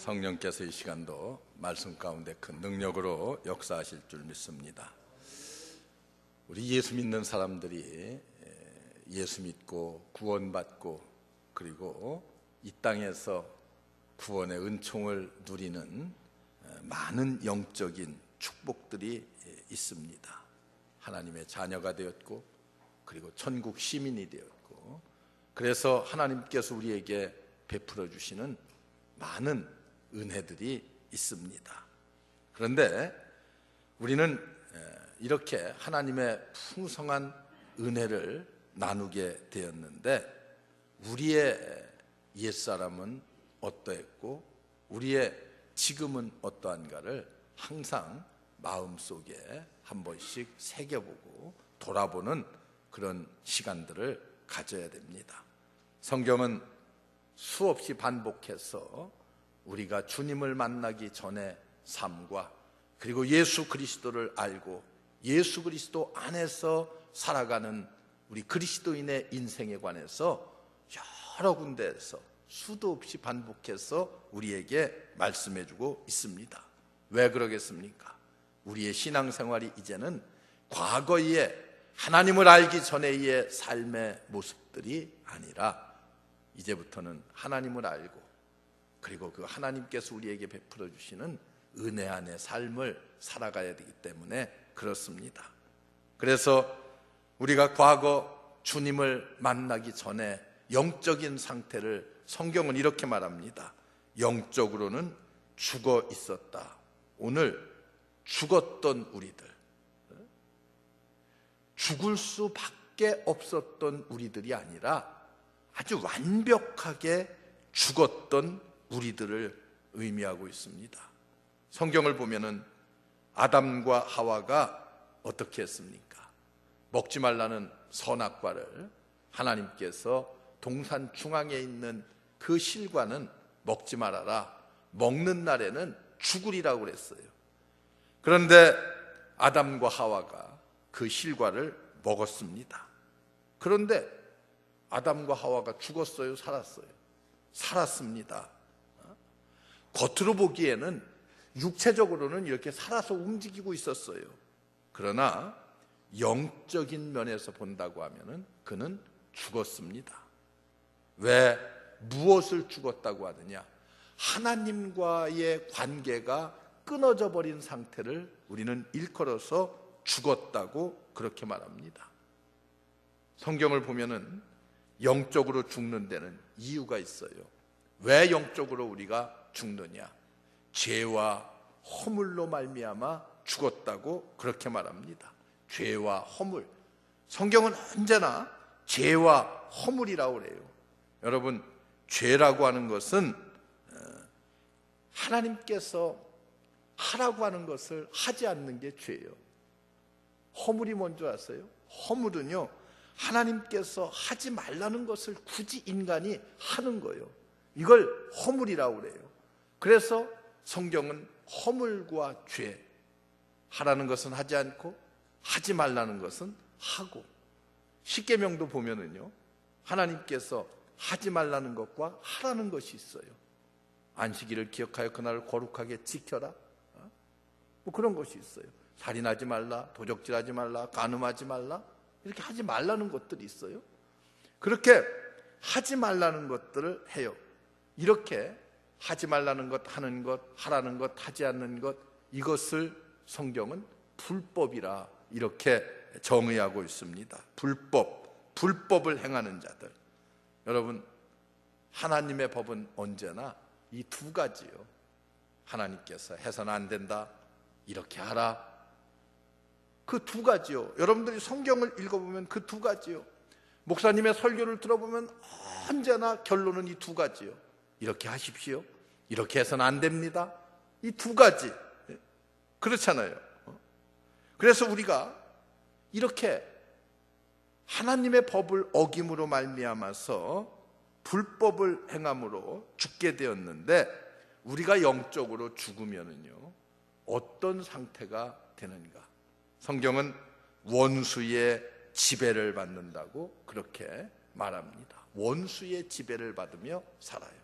성령께서 이 시간도 말씀 가운데 큰 능력으로 역사하실 줄 믿습니다. 우리 예수 믿는 사람들이 예수 믿고 구원받고 그리고 이 땅에서 구원의 은총을 누리는 많은 영적인 축복들이 있습니다. 하나님의 자녀가 되었고 그리고 천국 시민이 되었고, 그래서 하나님께서 우리에게 베풀어 주시는 많은 은혜들이 있습니다. 그런데 우리는 이렇게 하나님의 풍성한 은혜를 나누게 되었는데, 우리의 옛사람은 어떠했고 우리의 지금은 어떠한가를 항상 마음속에 한 번씩 새겨보고 돌아보는 그런 시간들을 가져야 됩니다. 성경은 수없이 반복해서 우리가 주님을 만나기 전에 삶과 그리고 예수 그리스도를 알고 예수 그리스도 안에서 살아가는 우리 그리스도인의 인생에 관해서 여러 군데에서 수도 없이 반복해서 우리에게 말씀해주고 있습니다. 왜 그러겠습니까? 우리의 신앙생활이 이제는 과거의 하나님을 알기 전에의 삶의 모습들이 아니라 이제부터는 하나님을 알고 그리고 그 하나님께서 우리에게 베풀어 주시는 은혜 안의 삶을 살아가야 되기 때문에 그렇습니다. 그래서 우리가 과거 주님을 만나기 전에 영적인 상태를 성경은 이렇게 말합니다. 영적으로는 죽어 있었다. 오늘 죽었던 우리들, 죽을 수밖에 없었던 우리들이 아니라 아주 완벽하게 죽었던 우리들을 의미하고 있습니다. 성경을 보면은 아담과 하와가 어떻게 했습니까? 먹지 말라는 선악과를 하나님께서 동산 중앙에 있는 그 실과는 먹지 말아라. 먹는 날에는 죽으리라고 그랬어요. 그런데 아담과 하와가 그 실과를 먹었습니다. 그런데 아담과 하와가 죽었어요? 살았어요? 살았습니다. 겉으로 보기에는 육체적으로는 이렇게 살아서 움직이고 있었어요. 그러나 영적인 면에서 본다고 하면은 그는 죽었습니다. 왜 무엇을 죽었다고 하느냐? 하나님과의 관계가 끊어져 버린 상태를 우리는 일컬어서 죽었다고 그렇게 말합니다. 성경을 보면은 영적으로 죽는 데는 이유가 있어요. 왜 영적으로 우리가 죽느냐? 죄와 허물로 말미암아 죽었다고 그렇게 말합니다. 죄와 허물. 성경은 언제나 죄와 허물이라고 그래요. 여러분, 죄라고 하는 것은 하나님께서 하라고 하는 것을 하지 않는 게 죄예요. 허물이 뭔지 아세요? 허물은요, 하나님께서 하지 말라는 것을 굳이 인간이 하는 거예요. 이걸 허물이라고 그래요. 그래서 성경은 허물과 죄, 하라는 것은 하지 않고 하지 말라는 것은 하고, 십계명도 보면은요, 하나님께서 하지 말라는 것과 하라는 것이 있어요. 안식일을 기억하여 그날을 거룩하게 지켜라, 뭐 그런 것이 있어요. 살인하지 말라, 도적질하지 말라, 간음하지 말라, 이렇게 하지 말라는 것들이 있어요. 그렇게 하지 말라는 것들을 해요. 이렇게 하지 말라는 것, 하는 것, 하라는 것, 하지 않는 것, 이것을 성경은 불법이라 이렇게 정의하고 있습니다. 불법을 행하는 자들. 여러분, 하나님의 법은 언제나 이 두 가지요. 하나님께서 해서는 안 된다, 이렇게 하라, 그 두 가지요. 여러분들이 성경을 읽어보면 그 두 가지요. 목사님의 설교를 들어보면 언제나 결론은 이 두 가지요. 이렇게 하십시오, 이렇게 해서는 안 됩니다, 이 두 가지. 그렇잖아요. 그래서 우리가 이렇게 하나님의 법을 어김으로 말미암아서 불법을 행함으로 죽게 되었는데, 우리가 영적으로 죽으면은요 어떤 상태가 되는가? 성경은 원수의 지배를 받는다고 그렇게 말합니다. 원수의 지배를 받으며 살아요.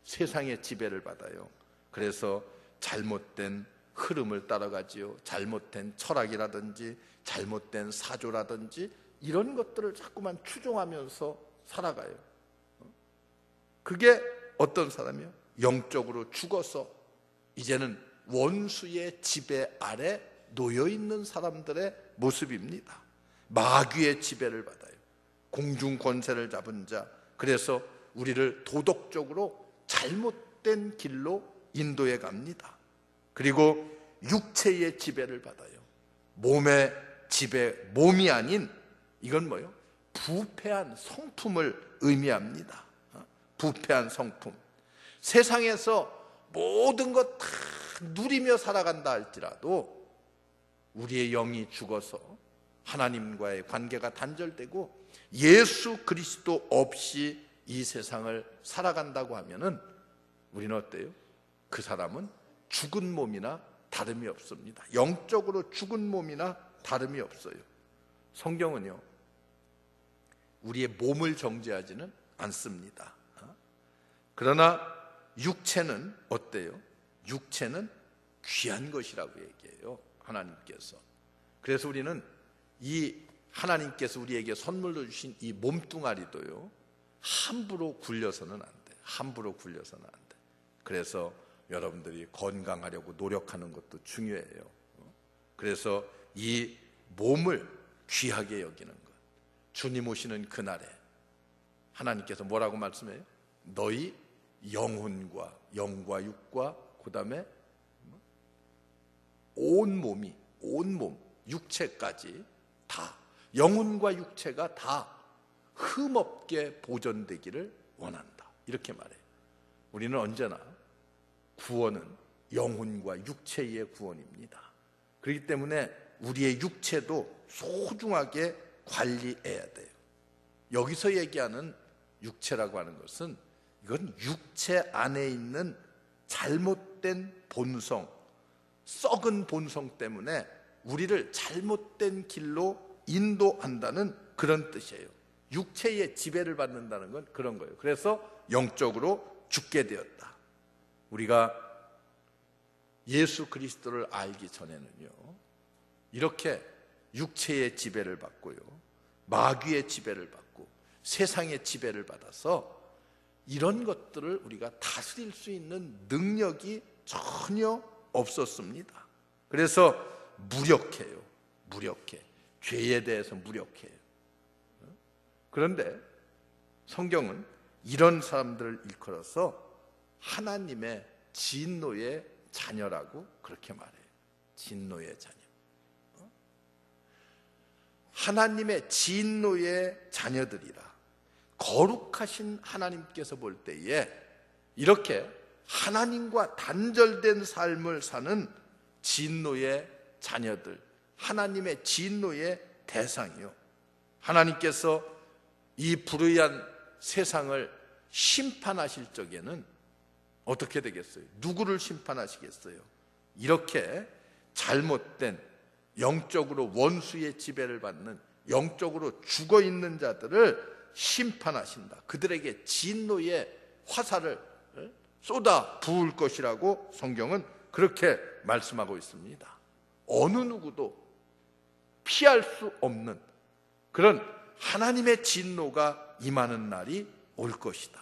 세상의 지배를 받아요. 그래서 잘못된 흐름을 따라가지요. 잘못된 철학이라든지 잘못된 사조라든지 이런 것들을 자꾸만 추종하면서 살아가요. 그게 어떤 사람이요? 영적으로 죽어서 이제는 원수의 지배 아래 놓여있는 사람들의 모습입니다. 마귀의 지배를 받아요. 공중 권세를 잡은 자, 그래서 우리를 도덕적으로 잘못된 길로 인도해 갑니다. 그리고 육체의 지배를 받아요. 몸의 지배, 몸이 아닌 이건 뭐예요? 부패한 성품을 의미합니다. 부패한 성품. 세상에서 모든 것 다 누리며 살아간다 할지라도 우리의 영이 죽어서 하나님과의 관계가 단절되고 예수 그리스도 없이 이 세상을 살아간다고 하면은 우리는 어때요? 그 사람은 죽은 몸이나 다름이 없습니다. 영적으로 죽은 몸이나 다름이 없어요. 성경은요, 우리의 몸을 정죄하지는 않습니다. 그러나 육체는 어때요? 육체는 귀한 것이라고 얘기해요, 하나님께서. 그래서 우리는 이 하나님께서 우리에게 선물로 주신 이 몸뚱아리도요, 함부로 굴려서는 안 돼. 함부로 굴려서는 안 돼. 그래서 여러분들이 건강하려고 노력하는 것도 중요해요. 그래서 이 몸을 귀하게 여기는 것. 주님 오시는 그날에 하나님께서 뭐라고 말씀해요? 너희 영혼과 영과 육과 그 다음에 온 몸이, 온 몸, 육체까지 다, 영혼과 육체가 다 흠없게 보존되기를 원한다, 이렇게 말해요. 우리는 언제나 구원은 영혼과 육체의 구원입니다. 그렇기 때문에 우리의 육체도 소중하게 관리해야 돼요. 여기서 얘기하는 육체라고 하는 것은 이건 육체 안에 있는 잘못된 본성, 썩은 본성 때문에 우리를 잘못된 길로 인도한다는 그런 뜻이에요. 육체의 지배를 받는다는 건 그런 거예요. 그래서 영적으로 죽게 되었다. 우리가 예수 그리스도를 알기 전에는요, 이렇게 육체의 지배를 받고요, 마귀의 지배를 받고 세상의 지배를 받아서 이런 것들을 우리가 다스릴 수 있는 능력이 전혀 없었습니다. 그래서 무력해요. 무력해. 죄에 대해서 무력해요. 그런데 성경은 이런 사람들을 일컬어서 하나님의 진노의 자녀라고 그렇게 말해요. 진노의 자녀. 하나님의 진노의 자녀들이라. 거룩하신 하나님께서 볼 때에 이렇게 하나님과 단절된 삶을 사는 진노의 자녀들, 하나님의 진노의 대상이요, 하나님께서 이 불의한 세상을 심판하실 적에는 어떻게 되겠어요? 누구를 심판하시겠어요? 이렇게 잘못된, 영적으로 원수의 지배를 받는, 영적으로 죽어있는 자들을 심판하신다. 그들에게 진노의 화살을 쏟아 부을 것이라고 성경은 그렇게 말씀하고 있습니다. 어느 누구도 피할 수 없는 그런 하나님의 진노가 임하는 날이 올 것이다.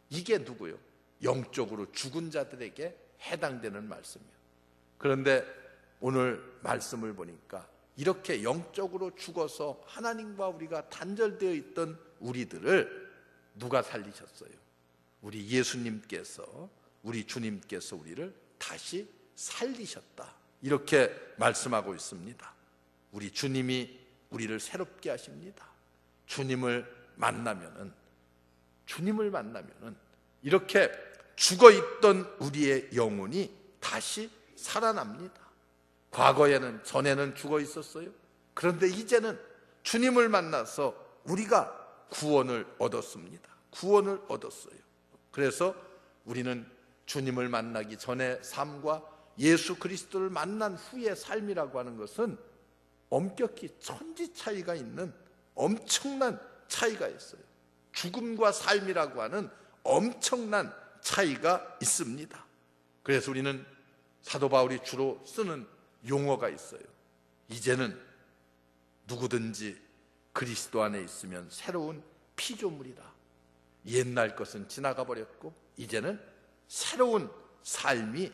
이게 누구요? 영적으로 죽은 자들에게 해당되는 말씀이에요. 그런데 오늘 말씀을 보니까 이렇게 영적으로 죽어서 하나님과 우리가 단절되어 있던 우리들을 누가 살리셨어요? 우리 예수님께서, 우리 주님께서 우리를 다시 살리셨다, 이렇게 말씀하고 있습니다. 우리 주님이 우리를 새롭게 하십니다. 주님을 만나면은 이렇게 죽어있던 우리의 영혼이 다시 살아납니다. 과거에는, 전에는 죽어 있었어요. 그런데 이제는 주님을 만나서 우리가 구원을 얻었습니다. 구원을 얻었어요. 그래서 우리는 주님을 만나기 전의 삶과 예수 그리스도를 만난 후의 삶이라고 하는 것은 엄격히 천지 차이가 있는 엄청난 차이가 있어요. 죽음과 삶이라고 하는 엄청난 차이가 있습니다. 그래서 우리는 사도 바울이 주로 쓰는 용어가 있어요. 이제는 누구든지 그리스도 안에 있으면 새로운 피조물이다. 옛날 것은 지나가 버렸고 이제는 새로운 삶이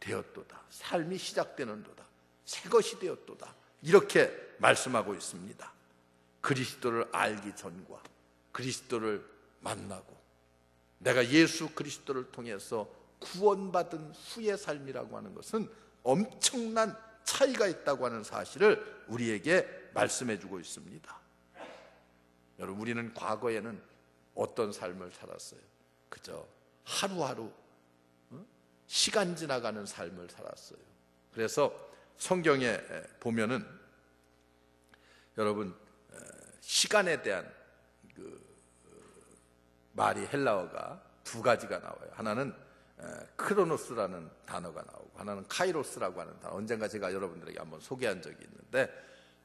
되었도다. 삶이 시작되는도다. 새 것이 되었도다. 이렇게 말씀하고 있습니다. 그리스도를 알기 전과 그리스도를 만나고 내가 예수 그리스도를 통해서 구원받은 후의 삶이라고 하는 것은 엄청난 차이가 있다고 하는 사실을 우리에게 말씀해 주고 있습니다. 여러분, 우리는 과거에는 어떤 삶을 살았어요? 그저 하루하루 시간 지나가는 삶을 살았어요. 그래서 성경에 보면은 여러분, 시간에 대한 말이 헬라어가 두 가지가 나와요. 하나는 크로노스라는 단어가 나오고 하나는 카이로스라고 하는 단어. 언젠가 제가 여러분들에게 한번 소개한 적이 있는데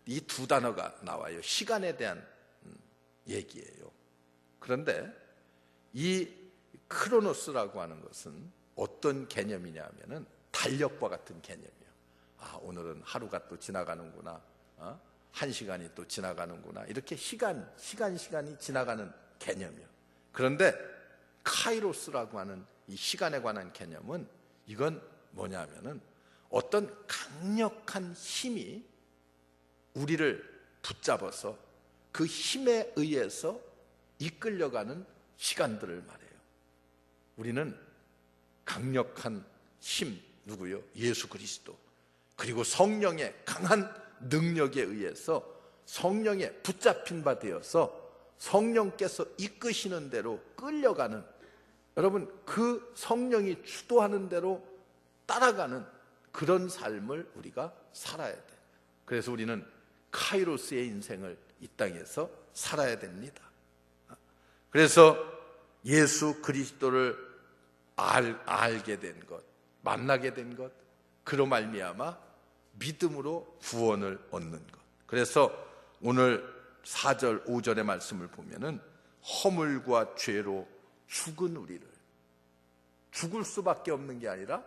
이 두 단어가 나와요. 시간에 대한 얘기예요. 그런데 이 크로노스라고 하는 것은 어떤 개념이냐 하면은 달력과 같은 개념이에요. 아, 오늘은 하루가 또 지나가는구나. 한 시간이 또 지나가는구나. 이렇게 시간이 지나가는 개념이에요. 그런데 카이로스라고 하는 이 시간에 관한 개념은 이건 뭐냐면은 어떤 강력한 힘이 우리를 붙잡아서 그 힘에 의해서 이끌려가는 시간들을 말해요. 우리는 강력한 힘, 누구요? 예수 그리스도. 그리고 성령의 강한 능력에 의해서 성령에 붙잡힌 바 되어서 성령께서 이끄시는 대로 끌려가는, 여러분, 그 성령이 주도하는 대로 따라가는 그런 삶을 우리가 살아야 돼. 그래서 우리는 카이로스의 인생을 이 땅에서 살아야 됩니다. 그래서 예수 그리스도를 알게 된 것, 만나게 된 것, 그로 말미암아 믿음으로 구원을 얻는 것. 그래서 오늘 4절 5절의 말씀을 보면은 허물과 죄로 죽은 우리를, 죽을 수밖에 없는 게 아니라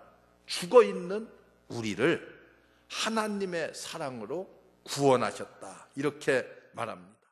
죽어있는 우리를 하나님의 사랑으로 구원하셨다, 이렇게 말합니다.